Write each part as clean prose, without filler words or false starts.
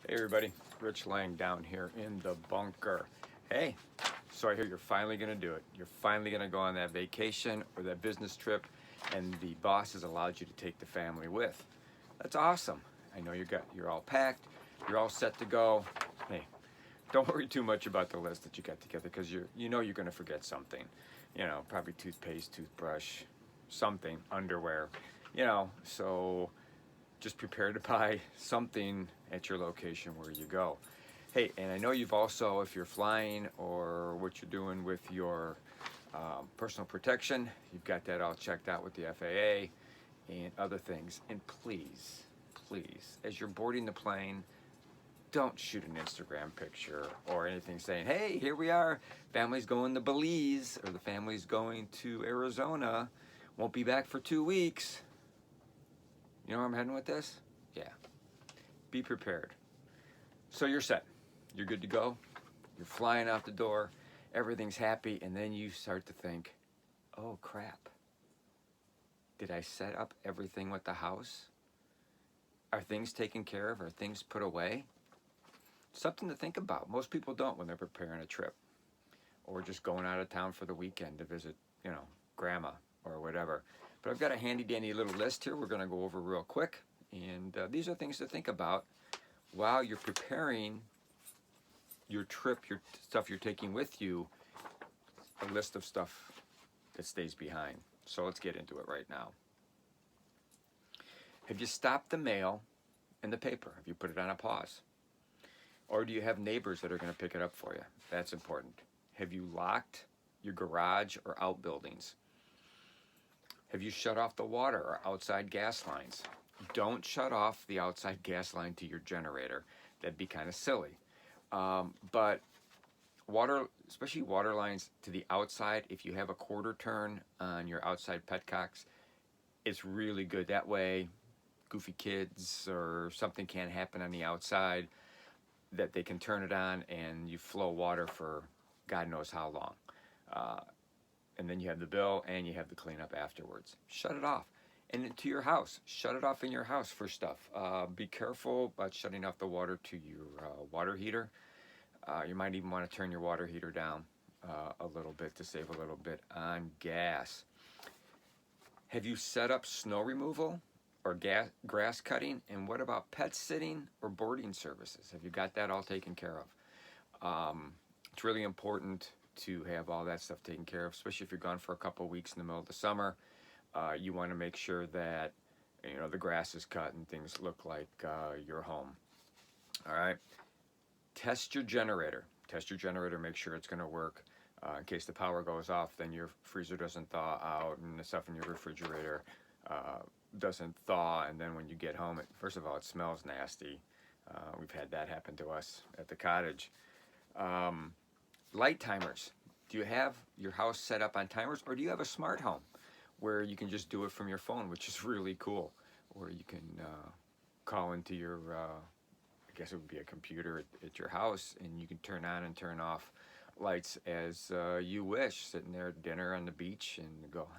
Hey everybody, Rich Lang down here in the bunker. Hey, so I hear you're finally going to do it. You're finally going to go on that vacation or that business trip, and the boss has allowed you to take the family with. That's awesome. I know you're all packed, you're all set to go. Hey, don't worry too much about the list that you got together because you're going to forget something. Probably toothpaste, toothbrush, something, underwear. So just prepare to buy something at your location where you go. Hey, and I know you've also, if you're flying or what you're doing with your personal protection, you've got that all checked out with the FAA and other things. And please, please, as you're boarding the plane, don't shoot an Instagram picture or anything saying, hey, here we are, family's going to Belize or the family's going to Arizona, won't be back for 2 weeks. You know where I'm heading with this? Yeah. Be prepared. So you're set. You're good to go. You're flying out the door. Everything's happy. And then you start to think, oh crap. Did I set up everything with the house? Are things taken care of? Are things put away? Something to think about. Most people don't when they're preparing a trip or just going out of town for the weekend to visit, grandma or whatever. But I've got a handy dandy little list here we're going to go over real quick. And these are things to think about while you're preparing your trip, your stuff you're taking with you, a list of stuff that stays behind. So let's get into it right now. Have you stopped the mail and the paper? Have you put it on a pause? Or do you have neighbors that are going to pick it up for you? That's important. Have you locked your garage or outbuildings? Have you shut off the water or outside gas lines? Don't shut off the outside gas line to your generator. That'd be kind of silly. But water, especially water lines to the outside, if you have a quarter turn on your outside petcocks, it's really good. That way, goofy kids or something can't happen on the outside, that they can turn it on and you flow water for God knows how long. And then you have the bill and you have the cleanup afterwards. Shut it off. And into your house, shut it off in your house for stuff. Be careful about shutting off the water to your water heater. You might even want to turn your water heater down a little bit to save a little bit on gas. Have you set up snow removal or grass cutting? And what about pet sitting or boarding services? Have you got that all taken care of? It's really important to have all that stuff taken care of, especially if you're gone for a couple of weeks in the middle of the summer. You want to make sure that the grass is cut and things look like your home. All right. Test your generator. Test your generator. Make sure it's going to work. In case the power goes off, then your freezer doesn't thaw out and the stuff in your refrigerator doesn't thaw. And then when you get home, first of all, it smells nasty. We've had that happen to us at the cottage. Light timers. Do you have your house set up on timers, or do you have a smart home where you can just do it from your phone, which is really cool, or you can call into your I guess it would be a computer at your house, and you can turn on and turn off lights as you wish, sitting there at dinner on the beach and go,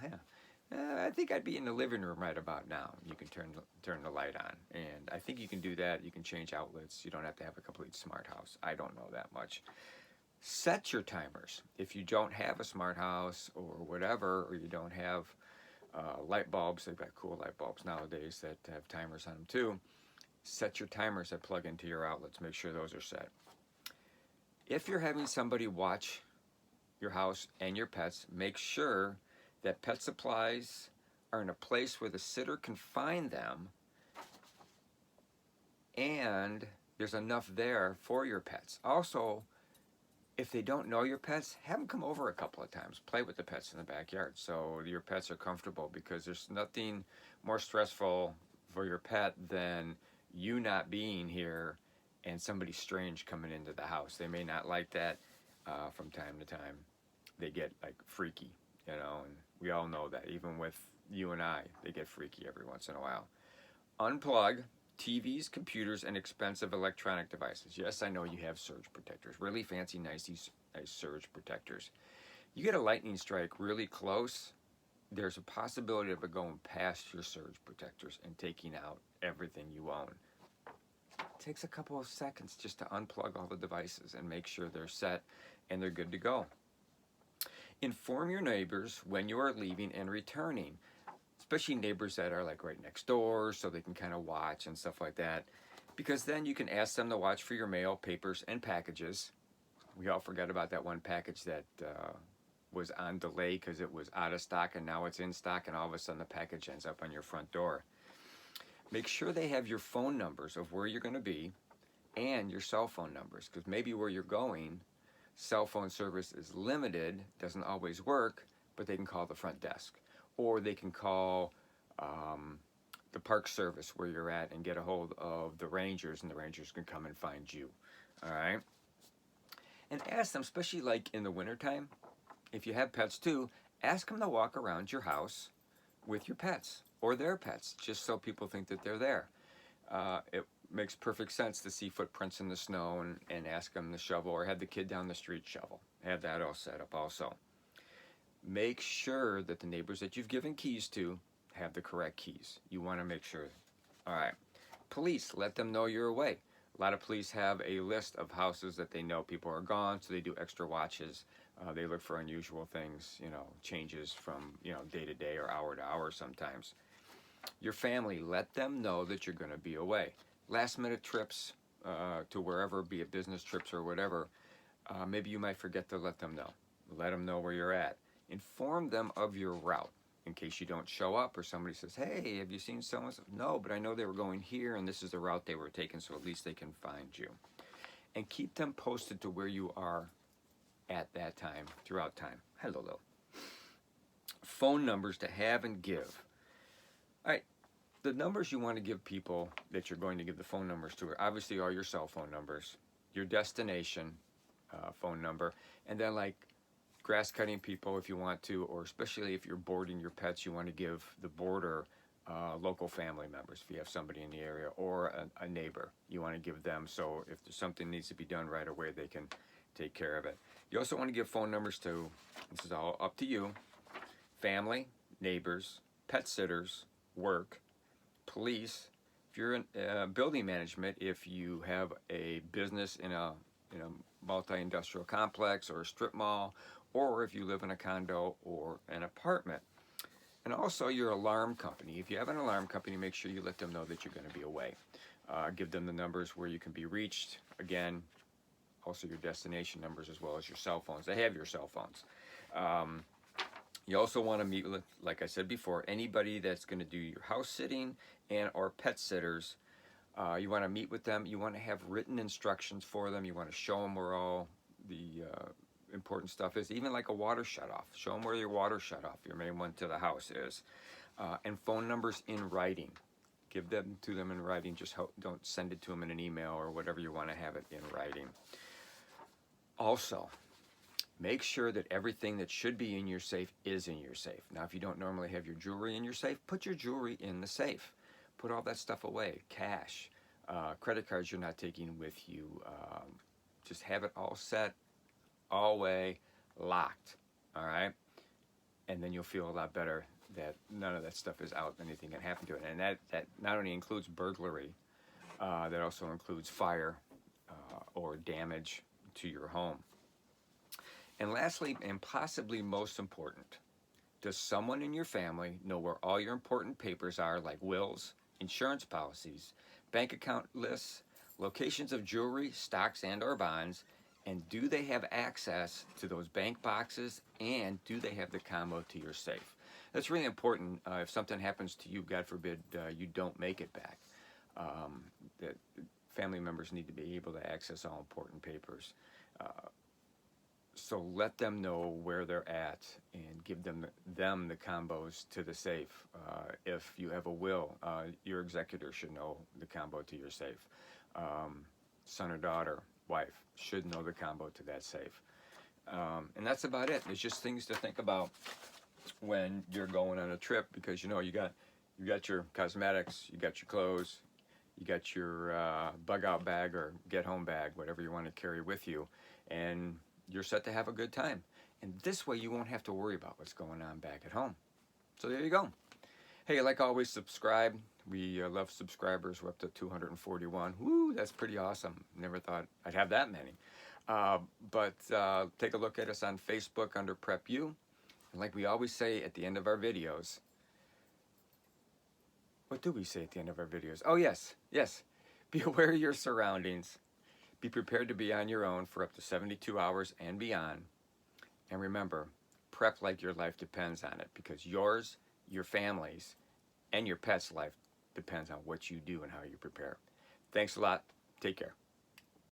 I think I'd be in the living room right about now. You can turn the light on, and I think you can do that. You can change outlets. You don't have to have a complete smart house. I don't know that much. Set your timers. If you don't have a smart house or whatever, or you don't have light bulbs, they've got cool light bulbs nowadays that have timers on them too. Set your timers that plug into your outlets. Make sure those are set. If you're having somebody watch your house and your pets, make sure that pet supplies are in a place where the sitter can find them and there's enough there for your pets. Also, if they don't know your pets, have them come over a couple of times. Play with the pets in the backyard so your pets are comfortable, because there's nothing more stressful for your pet than you not being here and somebody strange coming into the house. They may not like that. From time to time, they get like freaky, and we all know that. Even with you and I, they get freaky every once in a while. Unplug TVs, computers, and expensive electronic devices. Yes, I know you have surge protectors, really fancy, nice surge protectors. You get a lightning strike really close, there's a possibility of it going past your surge protectors and taking out everything you own. takes a couple of seconds just to unplug all the devices and make sure they're set and they're good to go. Inform your neighbors when you are leaving and returning, especially neighbors that are like right next door, so they can kind of watch and stuff like that, because then you can ask them to watch for your mail, papers, and packages. We all forgot about that one package that was on delay because it was out of stock, and now it's in stock, and all of a sudden the package ends up on your front door. Make sure they have your phone numbers of where you're going to be and your cell phone numbers, because maybe where you're going, cell phone service is limited, doesn't always work, but they can call the front desk, or they can call the park service where you're at and get a hold of the rangers, and the rangers can come and find you. All right? And ask them, especially like in the wintertime, if you have pets too, ask them to walk around your house with your pets or their pets, just so people think that they're there. It makes perfect sense to see footprints in the snow and ask them to shovel, or have the kid down the street shovel. Have that all set up also. Make sure that the neighbors that you've given keys to have the correct keys. You want to make sure. All right. Police, let them know you're away. A lot of police have a list of houses that they know people are gone, so they do extra watches. They look for unusual things, changes from, day to day or hour to hour sometimes. Your family, let them know that you're going to be away. Last minute trips to wherever, be it business trips or whatever, maybe you might forget to let them know. Let them know where you're at. Inform them of your route in case you don't show up or somebody says, hey, have you seen someone? No, but I know they were going here and this is the route they were taking, so at least they can find you. And keep them posted to where you are at that time, throughout time. Hello, Lil. Phone numbers to have and give. All right, the numbers you want to give people that you're going to give the phone numbers to are obviously all your cell phone numbers, your destination phone number, and then like grass cutting people if you want to, or especially if you're boarding your pets, you want to give the boarder local family members if you have somebody in the area, or a neighbor. You want to give them, so if there's something needs to be done right away, they can take care of it. You also want to give phone numbers to, this is all up to you, family, neighbors, pet sitters, work, police. If you're in building management, if you have a business in a multi-industrial complex or a strip mall, or if you live in a condo or an apartment. And also your alarm company. If you have an alarm company, make sure you let them know that you're going to be away. Give them the numbers where you can be reached. Again, also your destination numbers as well as your cell phones. They have your cell phones. You also want to meet with, like I said before, anybody that's going to do your house sitting and or pet sitters. You want to meet with them. You want to have written instructions for them. You want to show them where all the important stuff is, even like a water shutoff. Show them where your water shutoff, your main one to the house, is. And phone numbers in writing. Give them to them in writing. Just don't send it to them in an email or whatever. You want to have it in writing. Also, make sure that everything that should be in your safe is in your safe. Now, if you don't normally have your jewelry in your safe, put your jewelry in the safe. Put all that stuff away. Cash, credit cards you're not taking with you. Just have it all set, all away, locked. All right? And then you'll feel a lot better that none of that stuff is out. Anything can happen to it. And that not only includes burglary, that also includes fire or damage to your home. And lastly, and possibly most important, does someone in your family know where all your important papers are, like wills, insurance policies, bank account lists, locations of jewelry, stocks, and or bonds, and do they have access to those bank boxes, and do they have the combo to your safe? That's really important. If something happens to you, God forbid, you don't make it back. That family members need to be able to access all important papers. So let them know where they're at and give them the combos to the safe. If you have a will, your executor should know the combo to your safe. Son or daughter, wife, should know the combo to that safe. And that's about it. It's just things to think about when you're going on a trip, because you got your cosmetics, you got your clothes, you got your bug out bag or get home bag, whatever you want to carry with you, and you're set to have a good time. And this way you won't have to worry about what's going on back at home. So there you go. Hey, like always, subscribe, We love subscribers. We're up to 241. Woo, that's pretty awesome. Never thought I'd have that many. But take a look at us on Facebook under Prep U. And like we always say at the end of our videos, what do we say at the end of our videos? Oh, yes. Be aware of your surroundings. Be prepared to be on your own for up to 72 hours and beyond. And remember, prep like your life depends on it, because yours, your family's, and your pet's life depends on what you do and how you prepare. Thanks a lot. Take care.